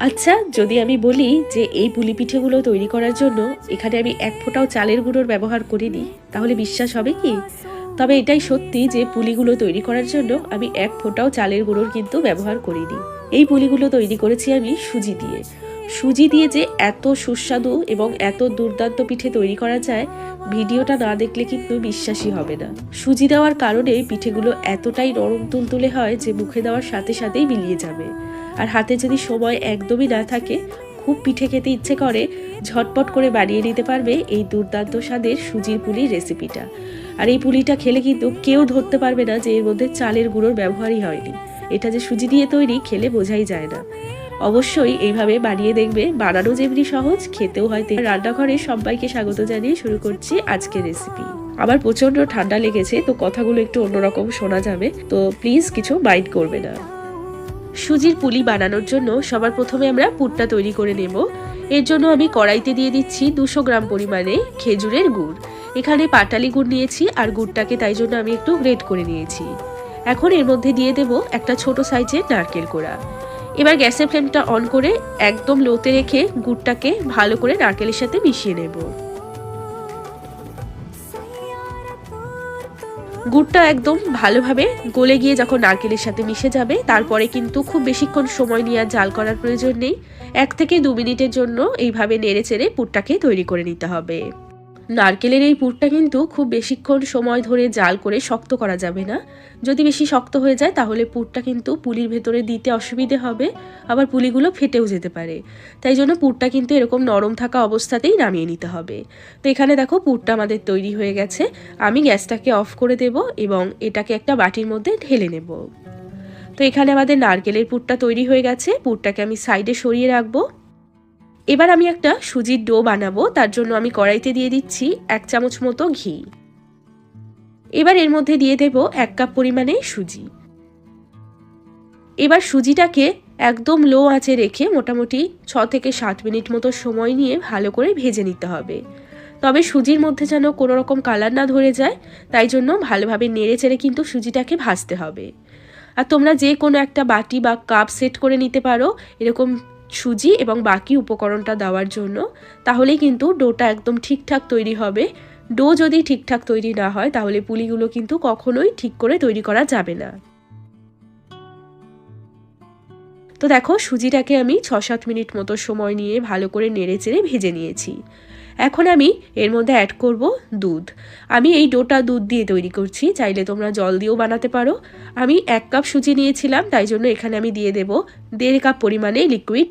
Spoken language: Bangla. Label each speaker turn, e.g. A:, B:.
A: আচ্ছা, যদি আমি বলি যে এই পুলি পিঠেগুলো তৈরি করার জন্য এখানে আমি এক ফোঁটাও চালের গুঁড়োর ব্যবহার করিনি, তাহলে বিশ্বাস হবে কি? তবে এটাই সত্যি যে পুলিগুলো তৈরি করার জন্য আমি এক ফোঁটাও চালের গুঁড়োর কিন্তু ব্যবহার করিনি। এই পুলিগুলো তৈরি করেছি আমি সুজি দিয়ে। সুজি দিয়ে যে এত সুস্বাদু এবং এত দুর্দান্ত পিঠে তৈরি করা যায়, ভিডিওটা না দেখলে কিন্তু বিশ্বাসই হবে না। সুজি দেওয়ার কারণে পিঠেগুলো এতটাই নরম তুলতুলে হয় যে মুখে দেওয়ার সাথে সাথেই মিলিয়ে যাবে। আর হাতে যদি সময় একদমই না থাকে, খুব পিঠে খেতে ইচ্ছে করে, ঝটপট করে বানিয়ে নিতে পারবে এই দুর্দান্ত স্বাদের সুজির পুলির রেসিপিটা। আর এই পুলিটা খেলে কিন্তু কেউ ধরতে পারবে না যে এর মধ্যে চালের গুঁড়োর ব্যবহারই হয়নি। এটা যে সুজি দিয়ে তৈরি খেলে বোঝাই যায় না। অবশ্যই এইভাবে বানিয়ে দেখবে, বানানো যেমনি সহজ, খেতেও হয়। রান্নাঘরে সবাইকে স্বাগত জানিয়ে শুরু করছি আজকের রেসিপি। আমার প্রচন্ড ঠান্ডা লেগেছে, তো কথাগুলো একটু অন্যরকম শোনা যাবে, তো প্লিজ কিছু মাইন্ড করবে না। সুজির পুলি বানানোর জন্য সবার প্রথমে আমরা পুরটা তৈরি করে নেব। এর জন্য আমি কড়াইতে দিয়ে দিচ্ছি 200 গ্রাম পরিমাণে খেজুরের গুড়। এখানে পাটালি গুড় নিয়েছি, আর গুড়টাকে তাই জন্য আমি একটু গ্রেট করে নিয়েছি। এখন এর মধ্যে দিয়ে দেব একটা ছোট সাইজের নারকেল কোড়া। এবার গ্যাসের ফ্লেমটা অন করে একদম লোতে রেখে গুড়টাকে ভালো করে নারকেলের সাথে মিশিয়ে নেব। গুড়টা একদম ভালোভাবে গলে গিয়ে যখন নারকেলের সাথে মিশে যাবে, তারপরে কিন্তু খুব বেশিক্ষণ সময় নিয়ে আর জাল করার প্রয়োজন নেই। 1 থেকে 2 মিনিটের জন্য এইভাবে নেড়ে চেড়ে পুরটাকে তৈরি করে নিতে হবে। নারকেলের এই পুরটা কিন্তু খুব বেশিক্ষণ সময় ধরে জাল করে শক্ত করা যাবে না। যদি বেশি শক্ত হয়ে যায় তাহলে পুরটা কিন্তু পুলির ভেতরে দিতে অসুবিধে হবে, আবার পুলিগুলো ফেটেও যেতে পারে। তাই জন্য পুরটা কিন্তু এরকম নরম থাকা অবস্থাতেই নামিয়ে নিতে হবে। তো এখানে দেখো পুরটা আমাদের তৈরি হয়ে গেছে। আমি গ্যাসটাকে অফ করে দেব এবং এটাকে একটা বাটির মধ্যে ঢেলে নেব। তো এখানে আমাদের নারকেলের পুরটা তৈরি হয়ে গেছে। পুরটাকে আমি সাইডে সরিয়ে রাখবো। এবার আমি একটা সুজির ডো বানাবো। তার জন্য আমি কড়াইতে দিয়ে দিচ্ছি 1 চামচ মতো ঘি। এবার এর মধ্যে দিয়ে দেব 1 কাপ পরিমাণে সুজি। এবার সুজিটাকে একদম লো আঁচে রেখে মোটামুটি 6 থেকে 7 মিনিট মতো সময় নিয়ে ভালো করে ভেজে নিতে হবে। তবে সুজির মধ্যে যেন কোনো রকম কালার না ধরে যায়, তাই জন্য ভালোভাবে নেড়ে চেড়ে কিন্তু সুজিটাকে ভাজতে হবে। আর তোমরা যে কোনো একটা বাটি বা কাপ সেট করে নিতে পারো এরকম সুজি এবং বাকি উপকরণটা দেওয়ার জন্য, তাহলেই কিন্তু ডোটা একদম ঠিকঠাক তৈরি হবে। ডো যদি ঠিকঠাক তৈরি না হয় তাহলে পুলিগুলো কিন্তু কখনোই ঠিক করে তৈরি করা যাবে না। তো দেখো সুজিটাকে আমি 6-7 মিনিট মতো সময় নিয়ে ভালো করে নেড়ে চেড়ে ভেজে নিয়েছি। এখন আমি এর মধ্যে অ্যাড করব দুধ। আমি এই ডোটা দুধ দিয়ে তৈরি করছি, চাইলে তোমরা জল দিয়েও বানাতে পারো। আমি 1 কাপ সুজি নিয়েছিলাম, তাই জন্য এখানে আমি দিয়ে দেব 1.5 কাপ পরিমাণে লিকুইড।